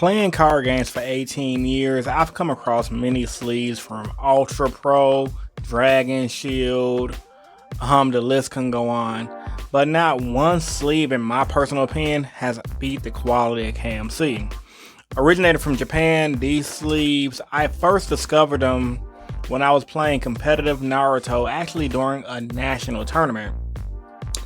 playing card games for 18 years, I've come across many sleeves from Ultra Pro, Dragon Shield, the list can go on. But not one sleeve, in my personal opinion, has beat the quality of KMC. Originated from Japan, these sleeves, I first discovered them when I was playing competitive Naruto, actually during a national tournament.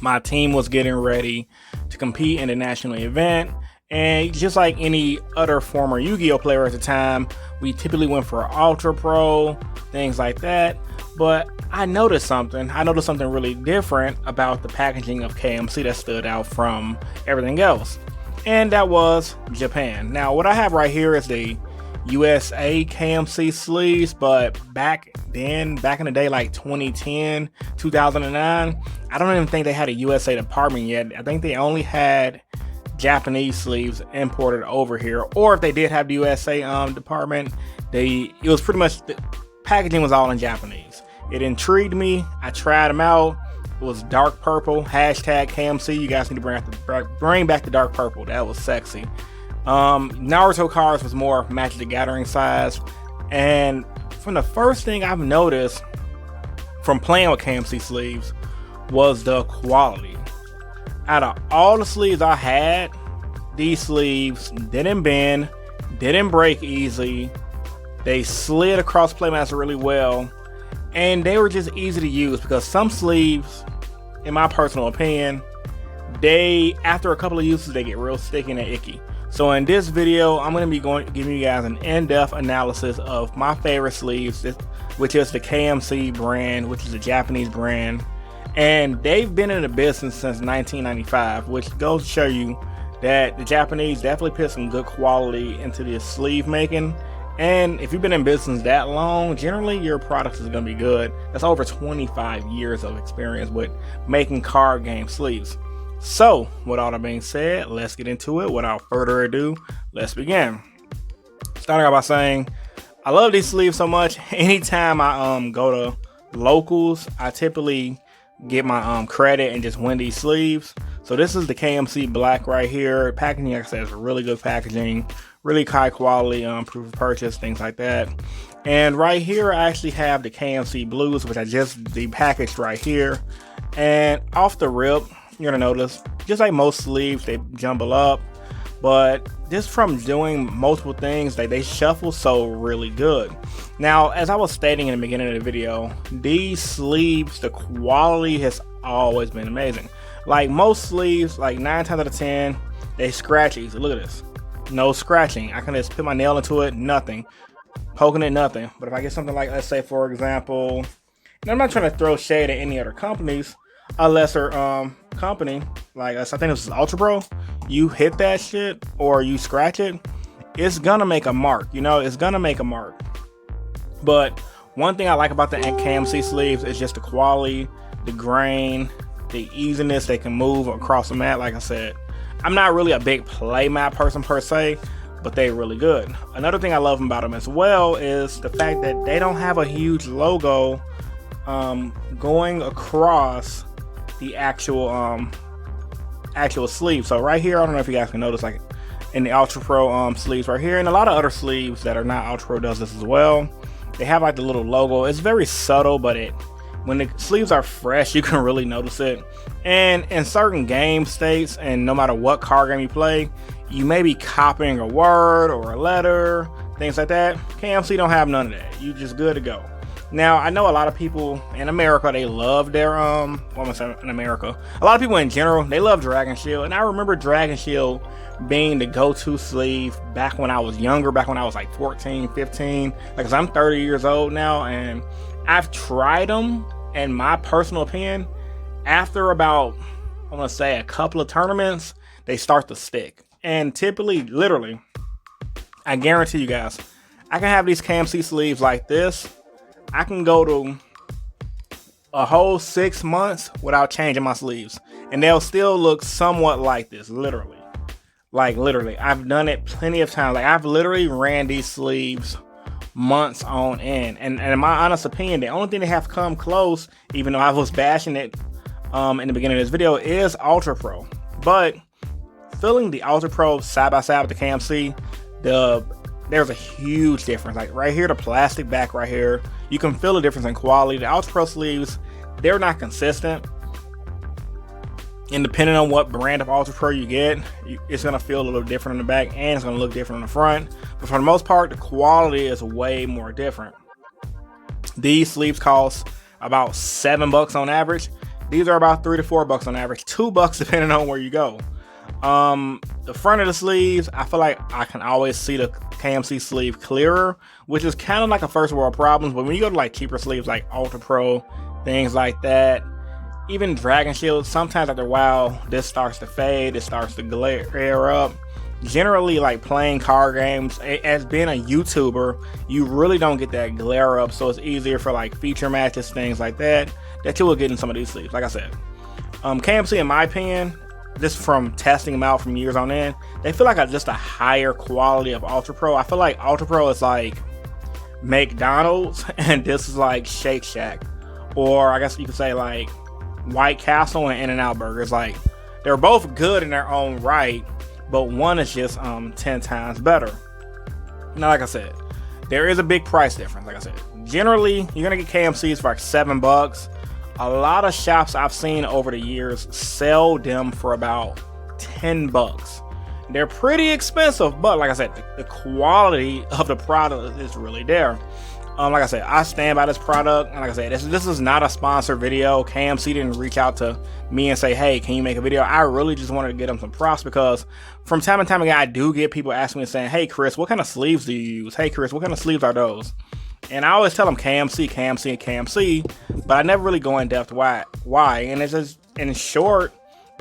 My team was getting ready to compete in the national event, and just like any other former Yu-Gi-Oh player at the time, we typically went for Ultra Pro, things like that. But I noticed something really different about the packaging of KMC that stood out from everything else, and that was Japan. Now what I have right here is the USA KMC sleeves, but back in the day, like 2010, 2009, I don't even think they had a USA department yet. I think they only had Japanese sleeves imported over here, or if they did have the USA department, it was pretty much, the packaging was all in Japanese. It intrigued me. I tried them out. It was dark purple, hashtag KMC. You guys need to bring back the dark purple. That was sexy. Naruto cards was more Magic the Gathering size, and from the first thing I've noticed from playing with KMC sleeves was the quality. Out of all the sleeves I had, these sleeves didn't bend, didn't break easy, they slid across Playmaster really well, and they were just easy to use, because some sleeves, in my personal opinion, after a couple of uses, they get real sticky and icky. So in this video, I'm going to be giving you guys an in-depth analysis of my favorite sleeves, which is the KMC brand, which is a Japanese brand. And they've been in the business since 1995, which goes to show you that the Japanese definitely put some good quality into this sleeve making. And if you've been in business that long, generally your product is going to be good. That's over 25 years of experience with making card game sleeves. So, with all that being said, let's get into it. Without further ado, let's begin. Starting off by saying, I love these sleeves so much. Anytime I go to locals, I typically get my credit and just win these sleeves. So this is the KMC Black right here. Packaging, like I said, is really good packaging, really high quality, proof of purchase, things like that. And right here, I actually have the KMC Blues, which I just depackaged right here. And off the rip, you're gonna notice, just like most sleeves, they jumble up, but just from doing multiple things, they shuffle so really good. Now, as I was stating in the beginning of the video, these sleeves, the quality has always been amazing. Like most sleeves, like 9 times out of 10, they scratch easy. Look at this, no scratching. I can just put my nail into it, nothing, poking it, nothing. But if I get something like, let's say for example, and I'm not trying to throw shade at any other companies, a lesser company, like I think this is Ultra Pro, you hit that shit or you scratch it, it's gonna make a mark, it's gonna make a mark. But one thing I like about the KMC sleeves is just the quality, the grain, the easiness they can move across the mat. Like I said, I'm not really a big play mat person per se, but they're really good. Another thing I love about them as well is the fact that they don't have a huge logo going across the actual sleeve. So right here, I don't know if you guys can notice, like in the Ultra Pro sleeves right here, and a lot of other sleeves that are not Ultra Pro does this as well, they have like the little logo. It's very subtle, but when the sleeves are fresh, you can really notice it. And in certain game states, and no matter what card game you play, you may be copying a word or a letter, things like that. KMC don't have none of that. You just good to go. Now, I know a lot of people in America, they love their, in America, a lot of people in general, they love Dragon Shield. And I remember Dragon Shield being the go-to sleeve back when I was younger, back when I was like 14, 15. Like, 'cause I'm 30 years old now, and I've tried them, and my personal opinion, after about, I want to say a couple of tournaments, they start to stick. And typically, literally, I guarantee you guys, I can have these KMC sleeves like this. I can go to a whole 6 months without changing my sleeves, and they'll still look somewhat like this, literally. Like, literally, I've done it plenty of times. Like, I've literally ran these sleeves months on end. And in my honest opinion, the only thing that have come close, even though I was bashing it in the beginning of this video, is Ultra Pro. But feeling the Ultra Pro side by side with the KMC, there's a huge difference. Like right here, the plastic back right here, you can feel the difference in quality. The Ultra Pro sleeves, they're not consistent. And depending on what brand of Ultra Pro you get, it's going to feel a little different in the back and it's going to look different on the front. But for the most part, the quality is way more different. These sleeves cost about $7 on average. These are about $3 to $4 on average, $2 depending on where you go. The front of the sleeves, I feel like I can always see the KMC sleeve clearer, which is kind of like a first world problem. But when you go to like cheaper sleeves like Ultra Pro, things like that, even Dragon Shield, sometimes after a while, this starts to fade, it starts to glare up. Generally, like playing card games, as being a YouTuber, you really don't get that glare up, so it's easier for like feature matches, things like that you will get in some of these sleeves. Like I said, KMC, in my opinion, just from testing them out from years on end, they feel like just a higher quality of Ultra Pro. I feel like Ultra Pro is like McDonald's, and this is like Shake Shack, or I guess you could say like White Castle and In-N-Out Burgers. Like, they're both good in their own right, but one is just 10 times better. Now, like I said, there is a big price difference. Like I said, generally you're gonna get KMCs for like $7. A lot of shops I've seen over the years sell them for about $10. They're pretty expensive, but like I said, the quality of the product is really there. Like I said, I stand by this product, and like I said, this is not a sponsored video. KMC didn't reach out to me and say, hey, can you make a video? I really just wanted to get them some props, because from time to time again, I do get people asking me and saying, hey Chris, what kind of sleeves do you use? Hey Chris, what kind of sleeves are those? And I always tell them KMC, KMC, and KMC, but I never really go in depth why. And it's just, in short,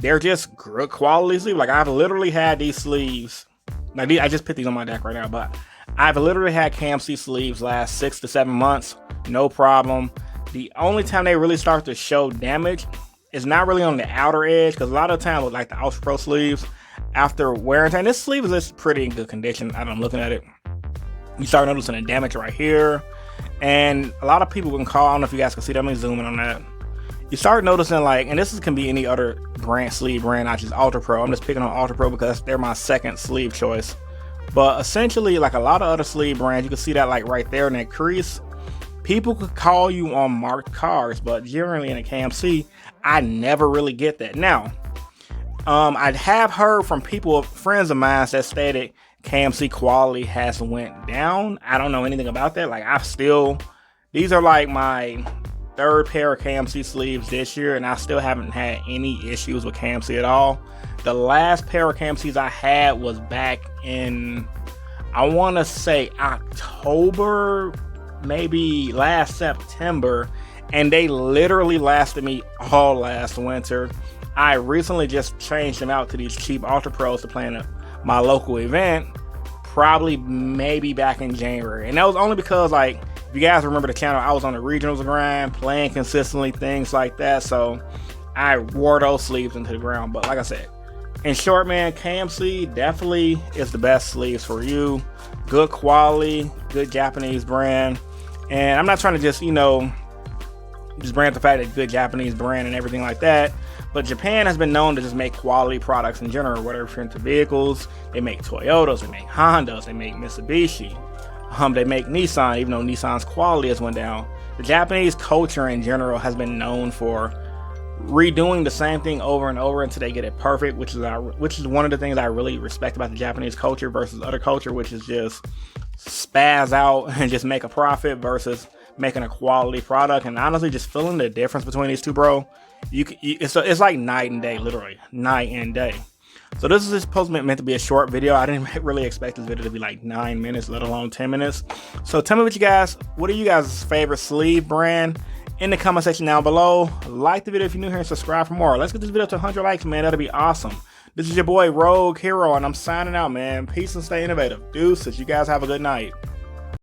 they're just good quality sleeves. Like, I've literally had these sleeves. Now, I just put these on my deck right now, but I've literally had KMC sleeves last 6 to 7 months, no problem. The only time they really start to show damage is not really on the outer edge, because a lot of the time with like the Ultra Pro sleeves, after wear and tear, this sleeve is pretty in good condition. I'm looking at it. You start noticing the damage right here, and a lot of people can call. I don't know if you guys can see that. Let me zoom in on that. You start noticing, like, and this can be any other sleeve brand, not just Ultra Pro. I'm just picking on Ultra Pro because they're my second sleeve choice. But essentially, like a lot of other sleeve brands, you can see that like right there in that crease. People could call you on marked cards, but generally in a KMC, I never really get that. Now, I have heard from friends of mine that stated KMC quality has went down. I don't know anything about that. Like, these are like my third pair of KMC sleeves this year, and I still haven't had any issues with KMC at all. The last pair of KMCs I had was back in, I want to say October, maybe last September, and they literally lasted me all last winter. I recently just changed them out to these cheap Ultra Pros to play in my local event, probably maybe back in January. And that was only because, like, if you guys remember the channel, I was on the regionals grind, playing consistently, things like that, so I wore those sleeves into the ground. But like I said, in short, man, KMC definitely is the best sleeves for you. Good quality, good Japanese brand. And I'm not trying to just, just brand the fact that good Japanese brand and everything like that. But Japan has been known to just make quality products in general, whether it's into vehicles. They make Toyotas, they make Hondas, they make Mitsubishi. They make Nissan, even though Nissan's quality has went down. The Japanese culture in general has been known for redoing the same thing over and over until they get it perfect, which is one of the things I really respect about the Japanese culture versus other culture, which is just spaz out and just make a profit versus making a quality product. And honestly, just feeling the difference between these two, bro, it's like night and day, literally night and day. So this is supposed to be meant to be a short video. I didn't really expect this video to be like 9 minutes, let alone 10 minutes. So tell me what are you guys' favorite sleeve brand in the comment section down below. Like the video if you're new here and subscribe for more. Let's get this video to 100 likes, man. That'll be awesome. This is your boy Rogue Hero, and I'm signing out, man. Peace and stay innovative. Deuces. You guys have a good night.